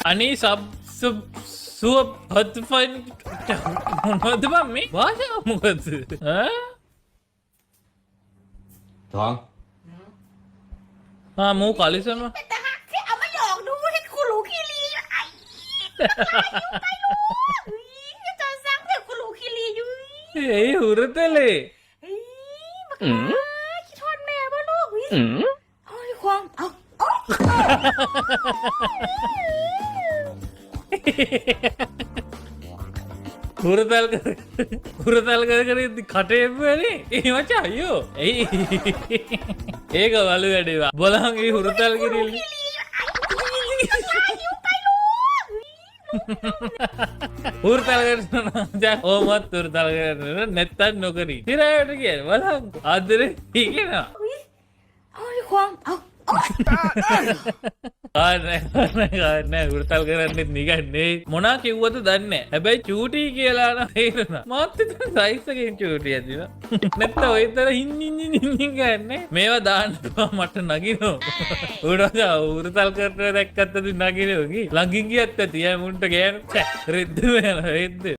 අනේ සුව හත්ෆයින් මොනවද බං මේ භාෂාව මොකද මූ කලිසම แต่หักที่เอามาหยอกดูให้กูรู้คีรีไอ้ไปรู้จะสร้างแบบกูรู้คีรีอยู่ ඒ හුරතලේ คิดทอดแม่ป่ะลูกเอาไอ้ควงเอา හුරතල් කර කටයන්නේ ඒ මචා අයෝ ඇයි ඒක වලු වැඩේවා බොලහන්ගේ හුරතල් කිරල්ල හුරතල් ඕමත් තුරතල් කරන්න නැත්තත් නොකරී තිරයට කිය වලහන් ආදර ඒගෙනවා เอาไอ้ควงเอา කාරනෑ හුරතල් කරන්නෙත් නිගන්නේ මොනා කිව්වත දන්න හැබැයි චූටී කියලාන තේරෙන මාත්ත සයිස්සකෙන් චූටිය ඇතින නැත්ත ඔයතර හින්ඉ ගන්න මේවා දාන්නවා මට නගිනෝ උඩ උරතල් කරන දැක්කත්තද නගිනෝගේ ලඟින්ගිය ඇත්ත තිය මුන්ට ගෑන රෙද්ද වෙන රෙද්ද